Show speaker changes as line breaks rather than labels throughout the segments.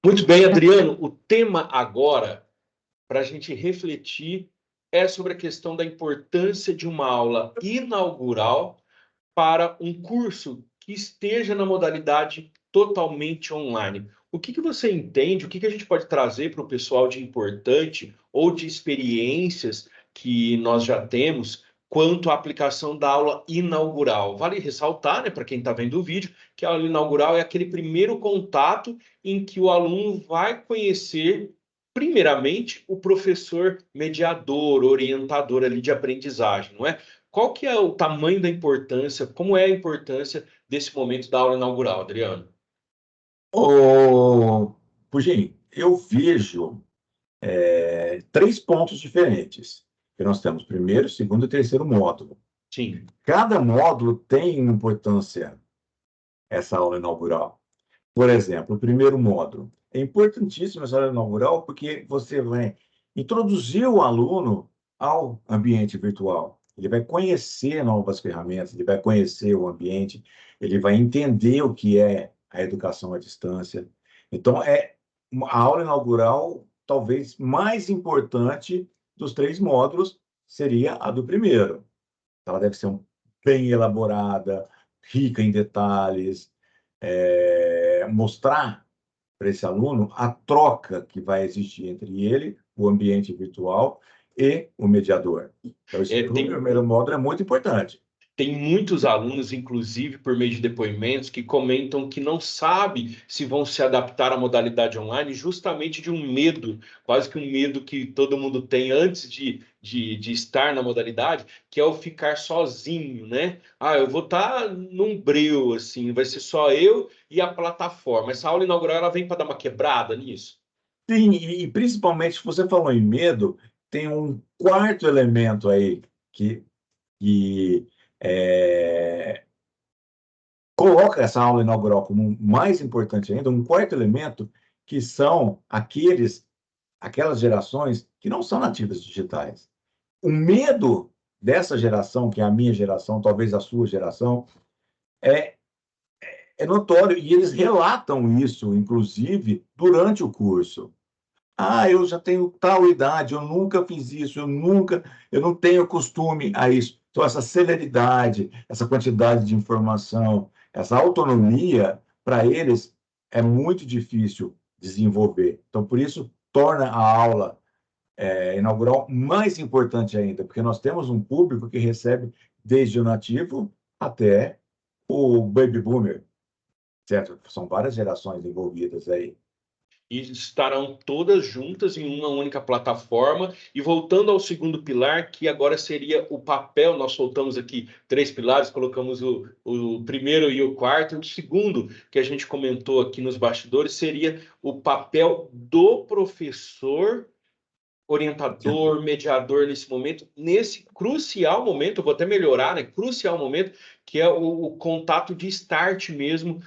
Muito bem, Adriano. O tema agora, para a gente refletir, é sobre a questão da importância de uma aula inaugural para um curso que esteja na modalidade totalmente online. O que você entende? O que a gente pode trazer para o pessoal de importante ou de experiências que nós já temos quanto à aplicação da aula inaugural? Vale ressaltar, né, para quem está vendo o vídeo, que a aula inaugural é aquele primeiro contato em que o aluno vai conhecer primeiramente o professor mediador, orientador ali de aprendizagem, não é? Qual que é o tamanho da importância, como é a importância desse momento da aula inaugural, Adriano?
Pudim, eu vejo três pontos diferentes. Que nós temos primeiro, segundo e terceiro módulo.
Sim.
Cada módulo tem uma importância, essa aula inaugural. Por exemplo, o primeiro módulo. É importantíssimo essa aula inaugural porque você vai introduzir o aluno ao ambiente virtual. Ele vai conhecer novas ferramentas, ele vai conhecer o ambiente, ele vai entender o que é a educação à distância. Então, a aula inaugural, talvez mais importante dos três módulos, seria a do primeiro. Ela deve ser bem elaborada, rica em detalhes, mostrar para esse aluno a troca que vai existir entre ele, o ambiente virtual, e o mediador. Então, isso
É,
para o primeiro módulo é muito importante.
tem muitos alunos, inclusive por meio de depoimentos, que comentam que não sabe se vão se adaptar à modalidade online, justamente de um medo, quase que um medo que todo mundo tem antes de estar na modalidade, que é o ficar sozinho, né? Ah, eu vou estar num breu, assim, vai ser só eu e a plataforma. Essa aula inaugural ela vem para dar uma quebrada nisso.
Sim, e principalmente, se você falou em medo, tem um quarto elemento aí que é, coloca essa aula inaugural como mais importante ainda, um quarto elemento, que são aquelas gerações que não são nativas digitais. O medo dessa geração, que é a minha geração, talvez a sua geração, é, é notório, e eles relatam isso, inclusive, durante o curso. Ah, eu já tenho tal idade, eu nunca fiz isso, eu não tenho costume a isso. Então, essa celeridade, essa quantidade de informação, essa autonomia, para eles, é muito difícil desenvolver. Então, por isso, torna a aula inaugural mais importante ainda, porque nós temos um público que recebe desde o nativo até o baby boomer, certo? São várias gerações envolvidas aí.
E estarão todas juntas em uma única plataforma. E voltando ao segundo pilar, que agora seria o papel, nós soltamos aqui três pilares, colocamos o primeiro e o quarto. O segundo, que a gente comentou aqui nos bastidores, seria o papel do professor orientador, mediador nesse crucial momento, eu vou até melhorar, né? Crucial momento, que é o contato de start mesmo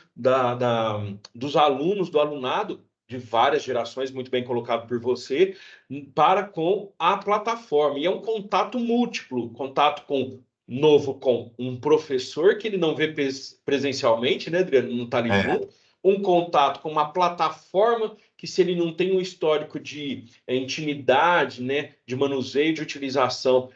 dos alunos, do alunado, de várias gerações, muito bem colocado por você, para com a plataforma. E é um contato múltiplo, contato com novo com um professor que ele não vê presencialmente, né, Adriano? Não está ali
É,
junto. Um contato com uma plataforma que, se ele não tem um histórico de intimidade, né, de manuseio, de utilização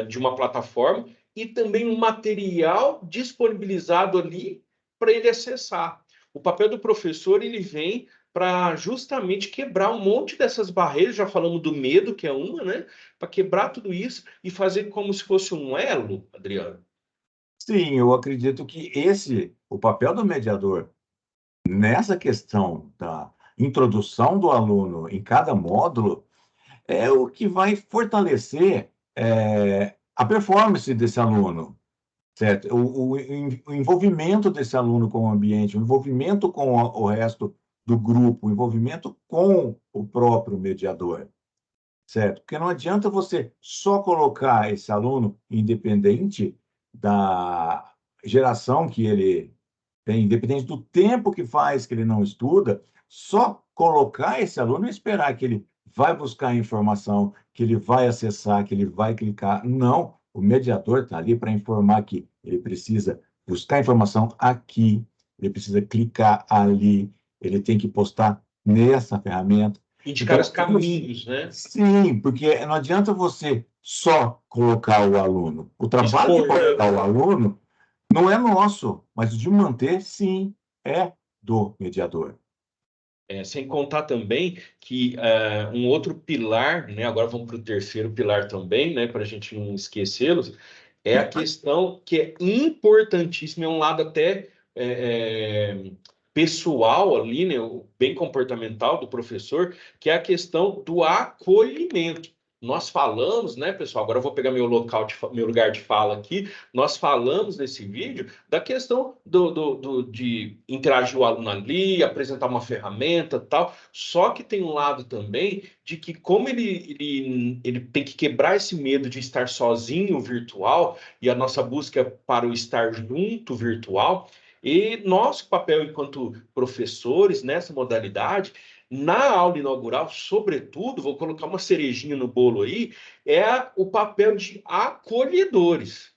de uma plataforma, e também um material disponibilizado ali para ele acessar. O papel do professor ele vem para justamente quebrar um monte dessas barreiras, já falamos do medo, que é uma, né? Para quebrar tudo isso e fazer como se fosse um elo, Adriano.
sim, eu acredito que o papel do mediador nessa questão da introdução do aluno em cada módulo, é o que vai fortalecer a performance desse aluno, certo? O envolvimento desse aluno com o ambiente, o envolvimento com o resto do grupo, o envolvimento com o próprio mediador, certo? Porque não adianta você só colocar esse aluno independente da geração que ele tem, independente do tempo que faz que ele não estuda, só colocar esse aluno e esperar que ele vai buscar informação, que ele vai acessar, que ele vai clicar. Não, o mediador está ali para informar que ele precisa buscar informação aqui, ele precisa clicar ali, ele tem que postar nessa ferramenta.
Indicar
Então,
os caminhos, né?
sim, porque não adianta você só colocar o aluno. O trabalho de
Expor, né?
colocar o aluno não é nosso, mas de manter, sim, é do mediador.
Sem contar também que um outro pilar, né? Agora vamos para o terceiro pilar também, né? Para a gente não esquecê-los, é a questão que é importantíssima, é um lado até pessoal ali, né? Bem comportamental do professor, que é a questão do acolhimento. Nós falamos, né, pessoal? Agora eu vou pegar meu lugar de fala aqui. Nós falamos nesse vídeo da questão de interagir o aluno ali, apresentar uma ferramenta tal. Só que tem um lado também de que, como ele tem que quebrar esse medo de estar sozinho virtual, e a nossa busca é para o estar junto virtual, e nosso papel enquanto professores nessa modalidade, na aula inaugural, sobretudo, vou colocar uma cerejinha no bolo aí, é o papel de acolhedores.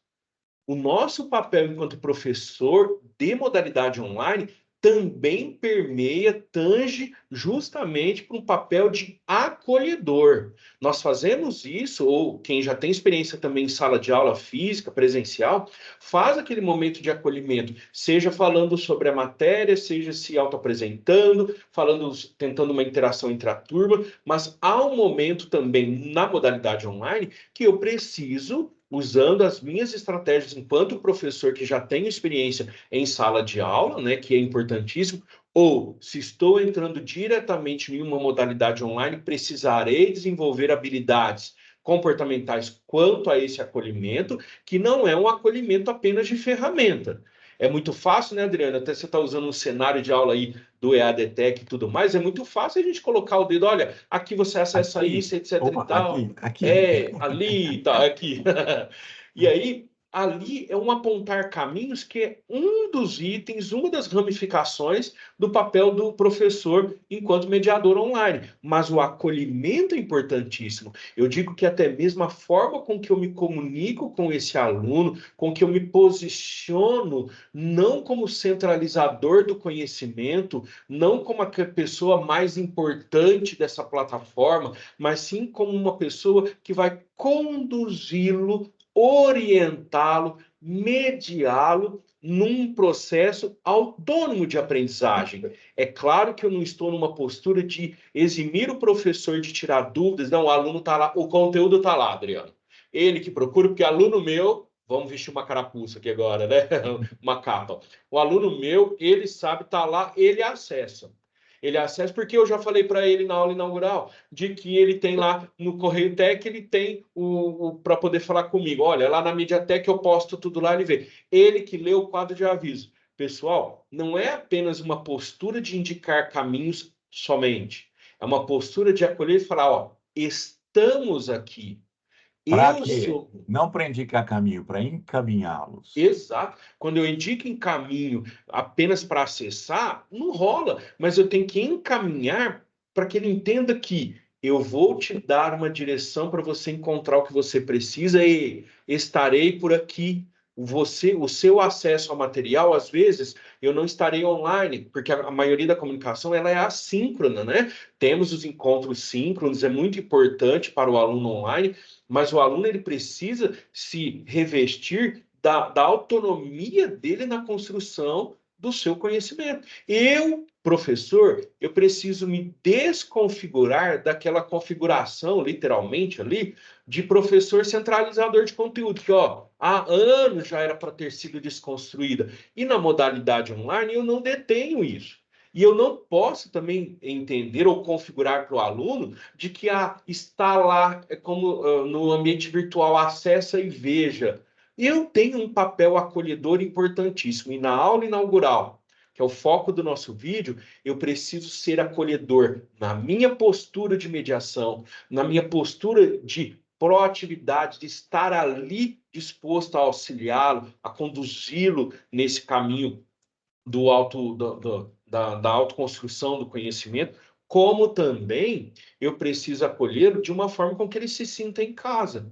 O nosso papel enquanto professor de modalidade online também permeia, tange justamente para um papel de acolhedor. Nós fazemos isso, ou quem já tem experiência também em sala de aula física, presencial, faz aquele momento de acolhimento, seja falando sobre a matéria, seja se autoapresentando, falando, tentando uma interação entre a turma, mas há um momento também na modalidade online que eu preciso, usando as minhas estratégias enquanto professor que já tenho experiência em sala de aula, né, que é importantíssimo, ou se estou entrando diretamente em uma modalidade online, precisarei desenvolver habilidades comportamentais quanto a esse acolhimento, que não é um acolhimento apenas de ferramenta. É muito fácil, né, Adriana? Até você está usando um cenário de aula aí do EADTech e tudo mais, é muito fácil a gente colocar o dedo, olha, aqui você acessa
Aqui,
isso, etc e
opa,
tal.
aqui.
Ali, tá, aqui. E aí, ali é um apontar caminhos que é um dos itens, uma das ramificações do papel do professor enquanto mediador online. Mas o acolhimento é importantíssimo. Eu digo que até mesmo a forma com que eu me comunico com esse aluno, com que eu me posiciono, não como centralizador do conhecimento, não como a pessoa mais importante dessa plataforma, mas sim como uma pessoa que vai conduzi-lo, orientá-lo, mediá-lo num processo autônomo de aprendizagem. É claro que eu não estou numa postura de eximir o professor de tirar dúvidas. Não, o aluno está lá, o conteúdo está lá, Adriano. Ele que procura, porque aluno meu, vamos vestir uma carapuça aqui agora, né? Uma capa. O aluno meu, ele sabe, está lá, ele acessa. Ele acessa porque eu já falei para ele na aula inaugural de que ele tem lá no Correio Tech, ele tem para poder falar comigo. Olha, lá na Mediatek eu posto tudo lá, ele vê. Ele que lê o quadro de aviso. Pessoal, não é apenas uma postura de indicar caminhos somente. É uma postura de acolher e falar, ó, estamos aqui.
Para
Eu
quê?
sou
Não para indicar caminho, para encaminhá-los.
exato. Quando eu indico em caminho apenas para acessar, não rola. Mas eu tenho que encaminhar para que ele entenda que eu vou te dar uma direção para você encontrar o que você precisa e estarei por aqui. O seu acesso ao material, às vezes, eu não estarei online, porque a maioria da comunicação ela é assíncrona, né? Temos os encontros síncronos, é muito importante para o aluno online, mas o aluno ele precisa se revestir da autonomia dele na construção do seu conhecimento. Eu, professor, eu preciso me desconfigurar daquela configuração, literalmente ali, de professor centralizador de conteúdo, que ó, há anos já era para ter sido desconstruída. E na modalidade online eu não detenho isso. E eu não posso também entender ou configurar para o aluno de que está lá, como no ambiente virtual, acessa e veja. Eu tenho um papel acolhedor importantíssimo. E na aula inaugural, que é o foco do nosso vídeo, eu preciso ser acolhedor na minha postura de mediação, na minha postura de proatividade, de estar ali disposto a auxiliá-lo, a conduzi-lo nesse caminho da autoconstrução do conhecimento, como também eu preciso acolhê-lo de uma forma com que ele se sinta em casa.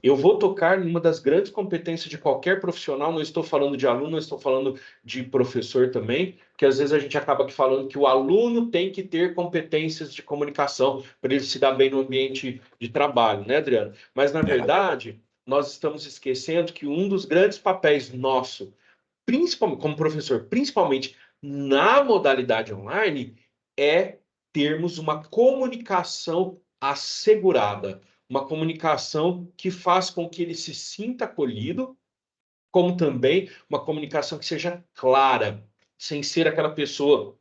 Eu vou tocar em uma das grandes competências de qualquer profissional, não estou falando de aluno, não estou falando de professor também, porque às vezes a gente acaba aqui falando que o aluno tem que ter competências de comunicação para ele se dar bem no ambiente de trabalho, né, Adriano? Mas, na
É.
verdade, nós estamos esquecendo que um dos grandes papéis nosso, principalmente como professor, principalmente na modalidade online, é termos uma comunicação assegurada, uma comunicação que faz com que ele se sinta acolhido, como também uma comunicação que seja clara, sem ser aquela pessoa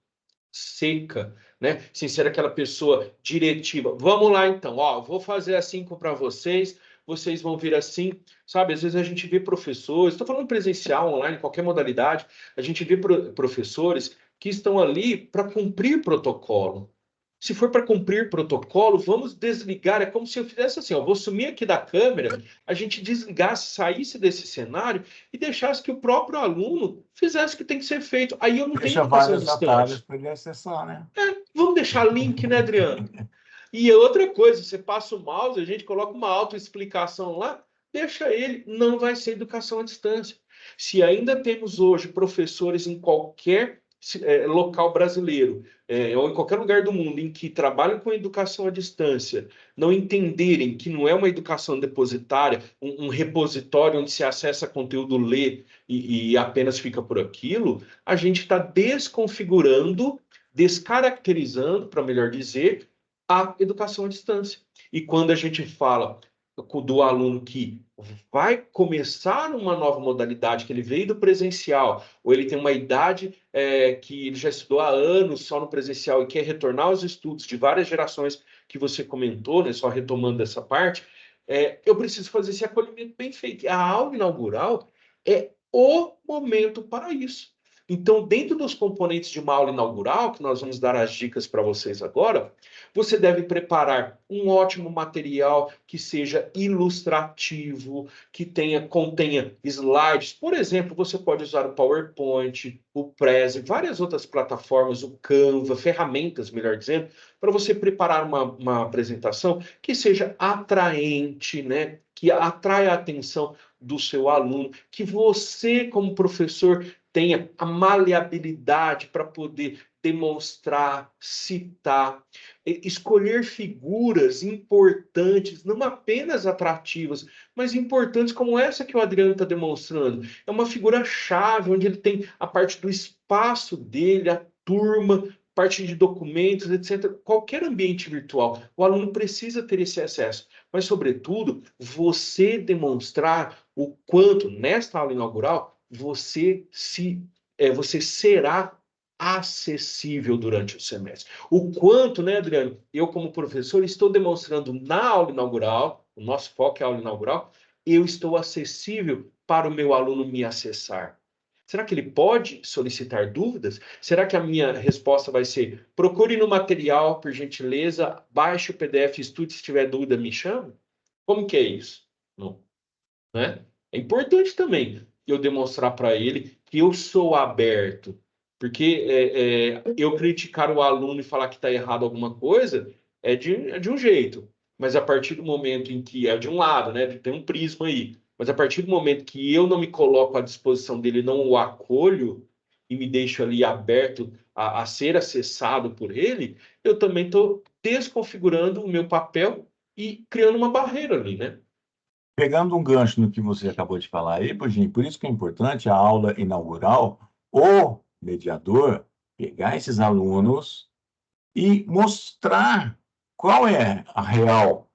seca, né? Sem ser aquela pessoa diretiva. Vamos lá então, ó, vou fazer assim para vocês, vocês vão vir assim, sabe? Às vezes a gente vê professores, estou falando presencial, online, qualquer modalidade, a gente vê professores que estão ali para cumprir protocolo. Se for para cumprir protocolo, vamos desligar. É como se eu fizesse assim: ó, vou sumir aqui da câmera, a gente desligasse, saísse desse cenário e deixasse que o próprio aluno fizesse o que tem que ser feito. Aí eu não tenho
Deixa
educação
vários atalhos
distante.
para ele acessar, né?
Vamos deixar link, né, Adriano? E outra coisa, você passa o mouse, a gente coloca uma autoexplicação lá, deixa ele, não vai ser educação à distância. Se ainda temos hoje professores em qualquer local brasileiro, ou em qualquer lugar do mundo, em que trabalham com educação à distância, não entenderem que não é uma educação depositária, um repositório onde se acessa conteúdo, lê e apenas fica por aquilo, a gente está desconfigurando, descaracterizando, para melhor dizer, a educação à distância. E quando a gente fala do aluno que vai começar uma nova modalidade, que ele veio do presencial, ou ele tem uma idade que ele já estudou há anos só no presencial e quer retornar aos estudos de várias gerações que você comentou, né, só retomando essa parte, eu preciso fazer esse acolhimento bem feito. A aula inaugural é o momento para isso. Então, dentro dos componentes de uma aula inaugural, que nós vamos dar as dicas para vocês agora, você deve preparar um ótimo material que seja ilustrativo, que contenha slides. Por exemplo, você pode usar o PowerPoint, o Prezi, várias outras plataformas, o Canva, ferramentas, melhor dizendo, para você preparar uma apresentação que seja atraente, né? Que atraia a atenção do seu aluno, que você, como professor, tenha a maleabilidade para poder demonstrar, citar, escolher figuras importantes, não apenas atrativas, mas importantes como essa que o Adriano está demonstrando. É uma figura-chave, onde ele tem a parte do espaço dele, a turma, parte de documentos, etc. Qualquer ambiente virtual, o aluno precisa ter esse acesso. Mas, sobretudo, você demonstrar o quanto, nesta aula inaugural, você será acessível durante o semestre. O quanto, né, Adriano, eu como professor estou demonstrando na aula inaugural, o nosso foco é a aula inaugural, eu estou acessível para o meu aluno me acessar. Será que ele pode solicitar dúvidas? Será que a minha resposta vai ser: procure no material, por gentileza, baixe o PDF, estude, se tiver dúvida, me chame? Como que é isso? Não, né? É importante também eu demonstrar para ele que eu sou aberto, porque eu criticar o aluno e falar que está errado alguma coisa é de um jeito, mas a partir do momento em que é de um lado, né? Tem um prisma aí, mas a partir do momento que eu não me coloco à disposição dele, não o acolho e me deixo ali aberto a ser acessado por ele, eu também estou desconfigurando o meu papel e criando uma barreira ali, né?
Pegando um gancho no que você acabou de falar aí, Virginia, por isso que é importante a aula inaugural, o mediador pegar esses alunos e mostrar qual é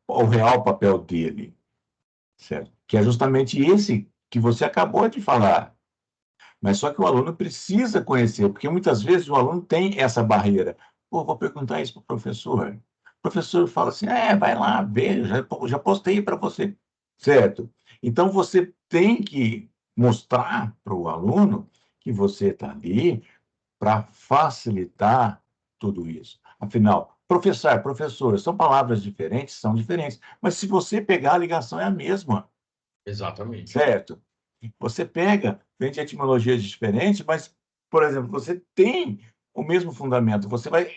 o real papel dele, certo? Que é justamente esse que você acabou de falar. Mas só que o aluno precisa conhecer, porque muitas vezes o aluno tem essa barreira. Pô, vou perguntar isso para o professor. O professor fala assim: vai lá, vê, já postei para você, certo? Então você tem que mostrar para o aluno que você está ali para facilitar tudo isso. Afinal, professor, são palavras diferentes, são diferentes, mas se você pegar a ligação é a mesma,
Exatamente.
certo? Você pega, vem de etimologias diferentes, mas, por exemplo, você tem o mesmo fundamento. Você vai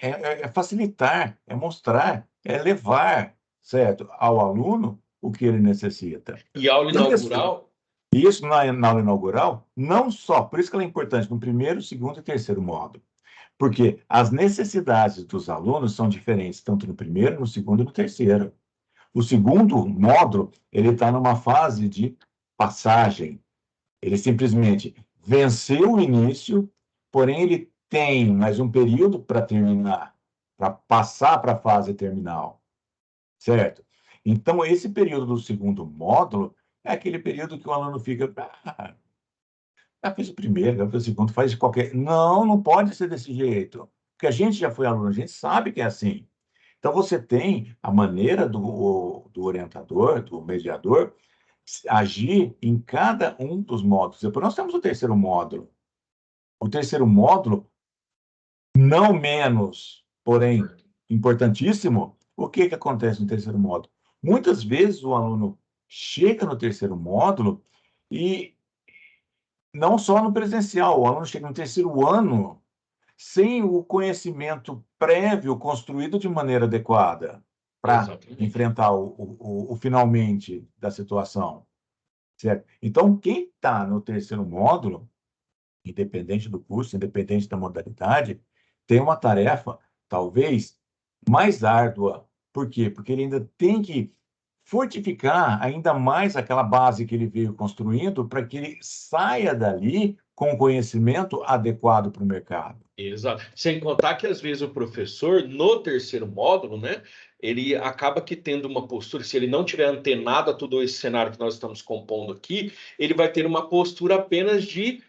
facilitar, é mostrar, é levar, certo, ao aluno o que ele necessita.
E aula inaugural?
Isso na aula inaugural, não só, por isso que ela é importante no primeiro, segundo e terceiro módulo, porque as necessidades dos alunos são diferentes, tanto no primeiro, no segundo e no terceiro. O segundo módulo, ele está numa fase de passagem. Ele simplesmente venceu o início, porém ele tem mais um período para terminar, para passar para a fase terminal, certo? Então, esse período do segundo módulo é aquele período que o aluno fica, já fiz o primeiro, já fiz o segundo, faz de qualquer... Não, não pode ser desse jeito, porque a gente já foi aluno, a gente sabe que é assim. Então, você tem a maneira do orientador, do mediador, agir em cada um dos módulos. Depois nós temos o terceiro módulo. O terceiro módulo, não menos, porém importantíssimo, o que acontece no terceiro módulo? Muitas vezes o aluno chega no terceiro módulo e não só no presencial, o aluno chega no terceiro ano sem o conhecimento prévio construído de maneira adequada para enfrentar o finalmente da situação. Certo? Então, quem está no terceiro módulo, independente do curso, independente da modalidade, tem uma tarefa, talvez, mais árdua. Por quê? Porque ele ainda tem que fortificar ainda mais aquela base que ele veio construindo para que ele saia dali com o conhecimento adequado para o mercado.
Exato. Sem contar que, às vezes, o professor, no terceiro módulo, né, ele acaba que tendo uma postura, se ele não tiver antenado a todo esse cenário que nós estamos compondo aqui, ele vai ter uma postura apenas de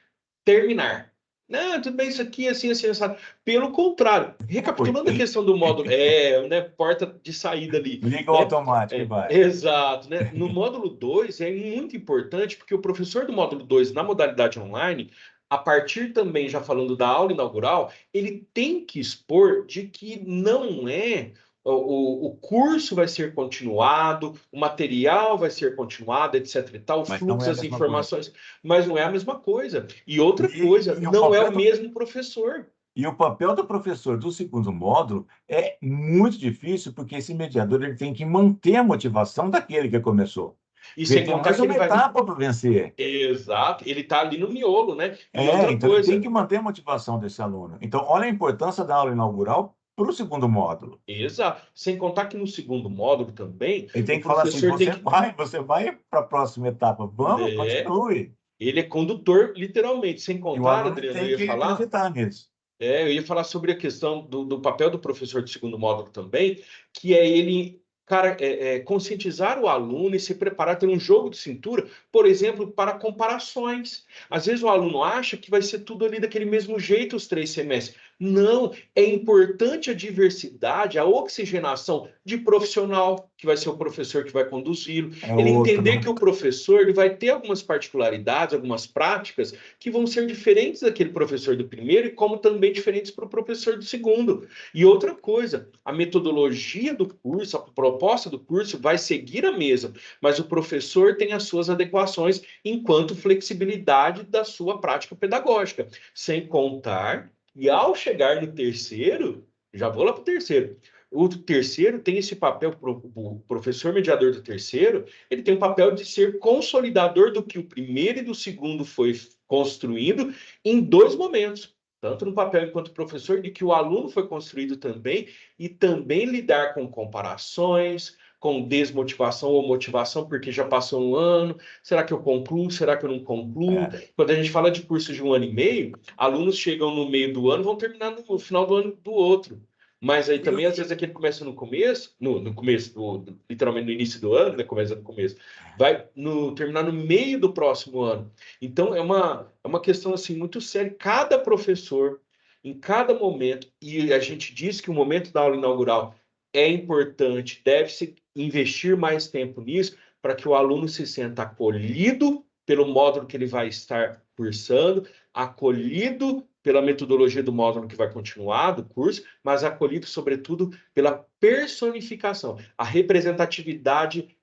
terminar. Não, tudo bem, isso aqui, assim, assim, assim. Pelo contrário, recapitulando a questão do módulo, né, porta de saída ali.
Liga o
Né?
automático e vai.
Exato, né? No módulo 2 é muito importante, porque o professor do módulo 2 na modalidade online, a partir também, já falando da aula inaugural, ele tem que expor de que não é o curso vai ser continuado, o material vai ser continuado, etc. e tal, o
Mas não
fluxo
é a
das
mesma
informações, mas não é a mesma coisa. E outra coisa,
E o
não é o
papel
mesmo professor.
E o papel do professor do segundo módulo é muito difícil, porque esse mediador ele tem que manter a motivação daquele que começou.
E
Porque ele
sem
tem
contar
mais
que ele
uma
vai.
etapa para vencer.
Exato, ele está ali no miolo, né? E outra
Então ele tem
coisa,
que manter a motivação desse aluno. Então, olha a importância da aula inaugural para o segundo módulo.
exato, sem contar que no segundo módulo também,
Ele tem
o
que falar assim:
professor tem que.
você vai para a próxima etapa, vamos,
É,
continue.
ele é condutor, literalmente. Sem
E o
contar,
aluno
Adriano, eu
tem
ia
que
falar.
acreditar nisso.
Eu ia falar sobre a questão do papel do professor de segundo módulo também, que é ele, cara, conscientizar o aluno e se preparar, ter um jogo de cintura, por exemplo, para comparações. Às vezes o aluno acha que vai ser tudo ali daquele mesmo jeito os 3 semestres. Não, é importante a diversidade, a oxigenação de profissional, que vai ser o professor que vai conduzi-lo.
É
Ele
outro.
entender que o professor ele vai ter algumas particularidades, algumas práticas que vão ser diferentes daquele professor do primeiro e como também diferentes para o professor do segundo. E outra coisa, a metodologia do curso, a proposta do curso vai seguir a mesma, mas o professor tem as suas adequações enquanto flexibilidade da sua prática pedagógica, sem contar e ao chegar no terceiro, já vou lá para o terceiro. O terceiro tem esse papel, o professor mediador do terceiro, ele tem o papel de ser consolidador do que o primeiro e do segundo foi construindo em 2 momentos. Tanto no papel enquanto professor, de que o aluno foi construído também, e também lidar com comparações, com desmotivação ou motivação, porque já passou um ano, será que eu concluo, será que eu não concluo?
É.
Quando a gente fala de curso de 1 ano e meio, alunos chegam no meio do ano, vão terminar no final do ano do outro. Mas aí também, às vezes, aquele começa no começo, no começo, literalmente no início do ano, né? Começa no começo, vai terminar no meio do próximo ano. Então, é uma questão assim, muito séria. Cada professor, em cada momento, e a gente diz que o momento da aula inaugural é importante, deve-se investir mais tempo nisso, para que o aluno se sinta acolhido pelo módulo que ele vai estar cursando, acolhido pela metodologia do módulo que vai continuar, do curso, mas acolhido, sobretudo, pela personificação, a representatividade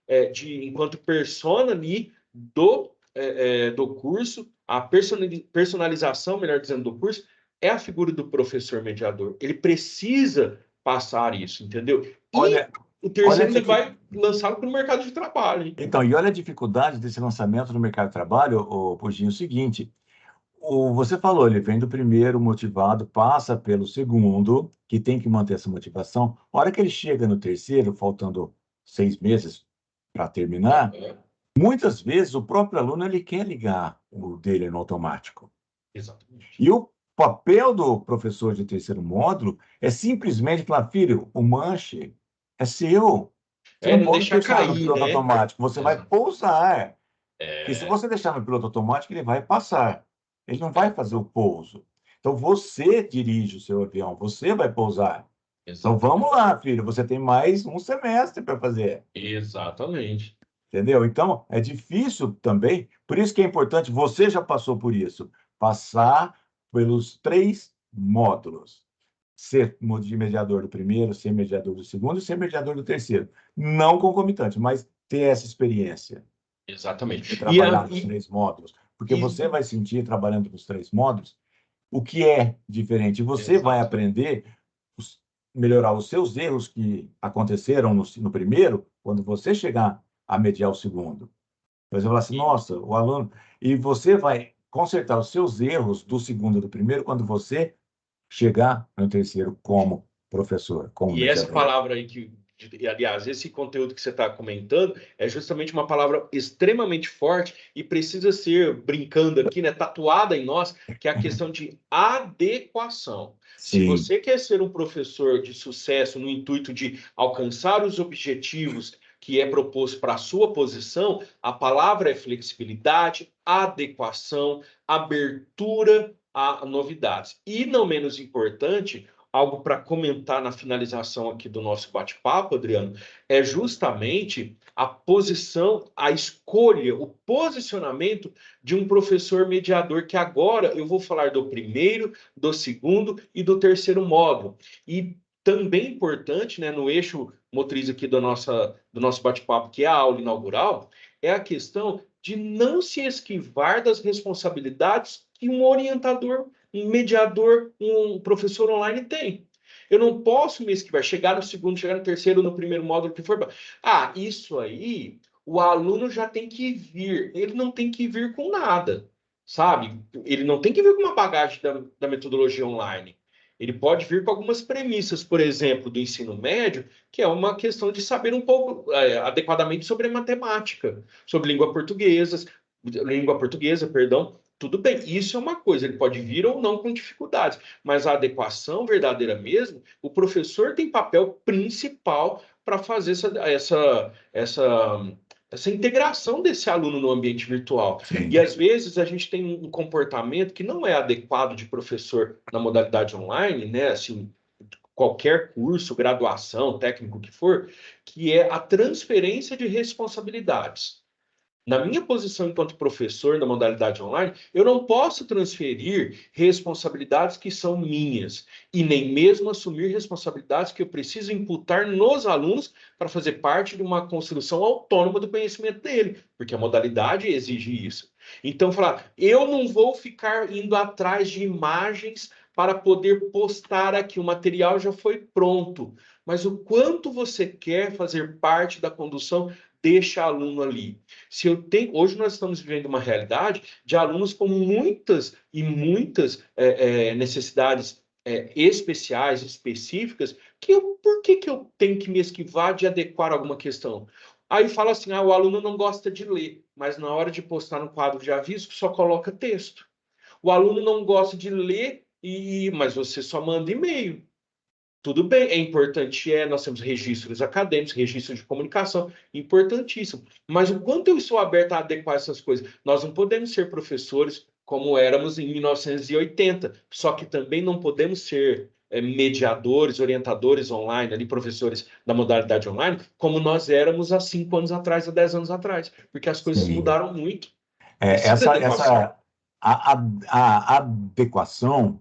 enquanto persona ali do curso, a personalização, melhor dizendo, do curso, é a figura do professor mediador. Ele precisa passar isso, entendeu? E
Olha,
o terceiro ele vai lançá-lo para o mercado de trabalho. Hein?
Então, e olha a dificuldade desse lançamento no mercado de trabalho, Puginho, o seguinte, você falou, ele vem do primeiro motivado, passa pelo segundo, que tem que manter essa motivação. A hora que ele chega no terceiro, faltando 6 meses para terminar, muitas vezes o próprio aluno ele quer ligar o dele no automático.
Exatamente.
E o papel do professor de terceiro módulo é simplesmente falar, filho, o manche é seu. Você não pode deixar no piloto automático, você vai pousar. Porque se você deixar no piloto automático, ele vai passar. Ele não vai fazer o pouso. Então, você dirige o seu avião, você vai pousar. Então, vamos lá, filho, você tem mais um semestre para fazer.
Exatamente.
Entendeu? Então, é difícil também, por isso que é importante, você já passou por isso, passar pelos 3 módulos. Ser mediador do primeiro, ser mediador do segundo e ser mediador do terceiro. Não concomitante, mas ter essa experiência.
Exatamente.
De trabalhar nos 3 módulos. Porque você vai sentir, trabalhando nos 3 módulos, o que é diferente. Você vai aprender, melhorar os seus erros que aconteceram no primeiro, quando você chegar a mediar o segundo. Por exemplo, assim, nossa, o aluno... E você vai consertar os seus erros do segundo e do primeiro quando você chegar no terceiro como professor, como mediador.
Essa palavra aí aliás, esse conteúdo que você está comentando é justamente uma palavra extremamente forte e precisa ser, brincando aqui, né, tatuada em nós, que é a questão de adequação.
Sim.
Se você quer ser um professor de sucesso no intuito de alcançar os objetivos que é proposto para a sua posição, a palavra é flexibilidade, adequação, abertura a novidades. E, não menos importante, algo para comentar na finalização aqui do nosso bate-papo, Adriano, é justamente a posição, a escolha, o posicionamento de um professor mediador, que agora eu vou falar do primeiro, do segundo e do terceiro módulo. E também importante, né, no eixo motriz aqui do nosso bate-papo, que é a aula inaugural, é a questão de não se esquivar das responsabilidades que um orientador, um mediador, um professor online tem. Eu não posso me esquivar, chegar no segundo, chegar no terceiro, no primeiro módulo, que for. Isso aí, o aluno já tem que vir. Ele não tem que vir com nada, sabe? Ele não tem que vir com uma bagagem da metodologia online. Ele pode vir com algumas premissas, por exemplo, do ensino médio, que é uma questão de saber um pouco adequadamente sobre a matemática, sobre língua portuguesa, perdão. Tudo bem, isso é uma coisa, ele pode vir ou não com dificuldades, mas a adequação verdadeira mesmo, o professor tem papel principal para fazer essa integração desse aluno no ambiente virtual.
Sim.
E às vezes a gente tem um comportamento que não é adequado de professor na modalidade online, né? Assim, qualquer curso, graduação, técnico que for, que é a transferência de responsabilidades. Na minha posição enquanto professor da modalidade online, eu não posso transferir responsabilidades que são minhas e nem mesmo assumir responsabilidades que eu preciso imputar nos alunos para fazer parte de uma construção autônoma do conhecimento dele, porque a modalidade exige isso. Então, falar, eu não vou ficar indo atrás de imagens para poder postar aqui, o material já foi pronto, mas o quanto você quer fazer parte da condução deixa aluno ali. Hoje nós estamos vivendo uma realidade de alunos com muitas e muitas necessidades especiais, específicas, por que eu tenho que me esquivar de adequar alguma questão? Aí fala assim, o aluno não gosta de ler, mas na hora de postar no quadro de aviso, só coloca texto. O aluno não gosta de ler, mas você só manda e-mail. Tudo bem, é importante, nós temos registros acadêmicos, registros de comunicação, importantíssimo. Mas o quanto eu estou aberto a adequar essas coisas? Nós não podemos ser professores como éramos em 1980, só que também não podemos ser mediadores, orientadores online, ali, professores da modalidade online, como nós éramos há 5 anos atrás, há 10 anos atrás, porque as coisas mudaram muito.
A adequação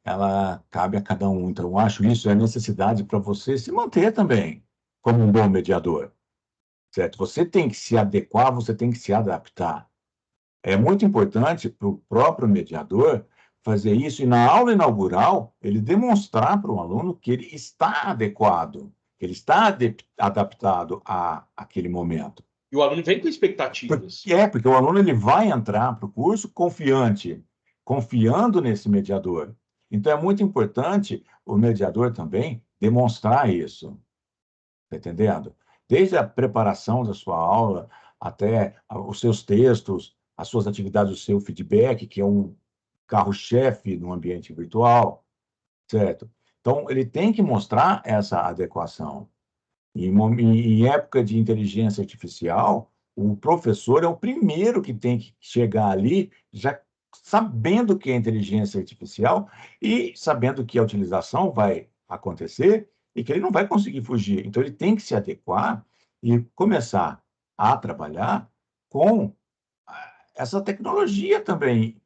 ela cabe a cada um. Então, eu acho isso é necessidade para você se manter também como um bom mediador, certo? Você tem que se adequar, você tem que se adaptar. É muito importante para o próprio mediador fazer isso e na aula inaugural ele demonstrar para o aluno que ele está adequado, Ele está adaptado àquele momento.
E o aluno vem com expectativas.
Porque o aluno ele vai entrar para o curso confiante, confiando nesse mediador. Então, é muito importante o mediador também demonstrar isso. Está entendendo? Desde a preparação da sua aula, até os seus textos, as suas atividades, o seu feedback, que é um carro-chefe no ambiente virtual, certo? Então, ele tem que mostrar essa adequação. Em época de inteligência artificial, o professor é o primeiro que tem que chegar ali, já sabendo que é inteligência artificial e sabendo que a utilização vai acontecer e que ele não vai conseguir fugir. Então, ele tem que se adequar e começar a trabalhar com essa tecnologia também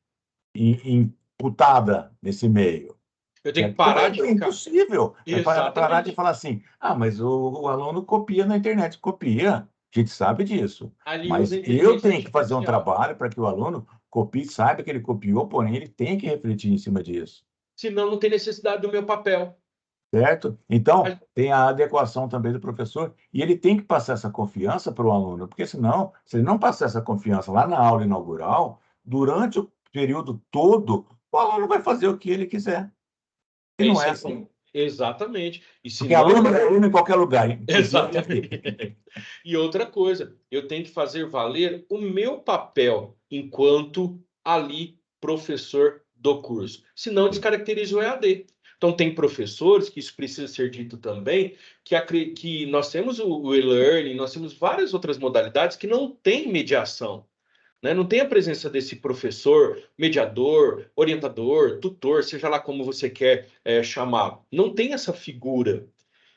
imputada nesse meio.
Eu tenho que
Porque
parar de
é
ficar.
impossível parar de
Exatamente.
falar assim, mas o aluno copia na internet. Copia, a gente sabe disso.
Ali usa
Mas
a
eu
inteligência
tenho que fazer um
artificial.
trabalho para que o aluno copie, saiba que ele copiou, porém ele tem que refletir em cima disso,
Senão, não tem necessidade do meu papel.
certo? Então, tem a adequação também do professor, e ele tem que passar essa confiança para o aluno, porque senão, se ele não passar essa confiança lá na aula inaugural, durante o período todo, o aluno vai fazer o que ele quiser. E
É
não
isso
é
aí.
assim.
Exatamente. E se
Porque
não.
aluno é aluno em qualquer lugar, inclusive aqui.
Exatamente. E outra coisa, eu tenho que fazer valer o meu papel enquanto ali professor do curso. Senão descaracteriza o EAD. Então, tem professores, que isso precisa ser dito também, que nós temos o e-learning, nós temos várias outras modalidades que não têm mediação. Né? Não tem a presença desse professor, mediador, orientador, tutor, seja lá como você quer chamar. Não tem essa figura.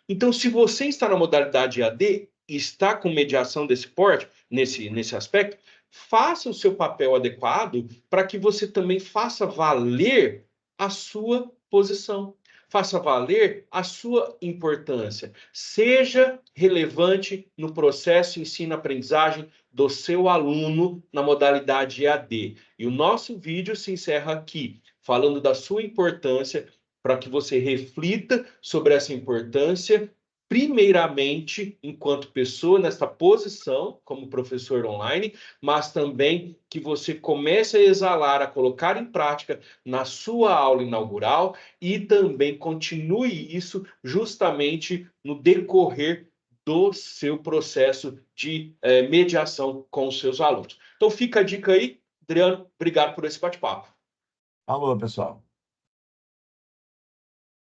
Então, se você está na modalidade EAD e está com mediação desse porte, nesse aspecto, faça o seu papel adequado para que você também faça valer a sua posição, faça valer a sua importância. Seja relevante no processo ensino-aprendizagem do seu aluno na modalidade EAD. E o nosso vídeo se encerra aqui, falando da sua importância, para que você reflita sobre essa importância, primeiramente, enquanto pessoa, nesta posição, como professor online, mas também que você comece a exalar, a colocar em prática na sua aula inaugural e também continue isso justamente no decorrer do seu processo de mediação com os seus alunos. Então, fica a dica aí. Adriano, obrigado por esse bate-papo.
Alô, pessoal.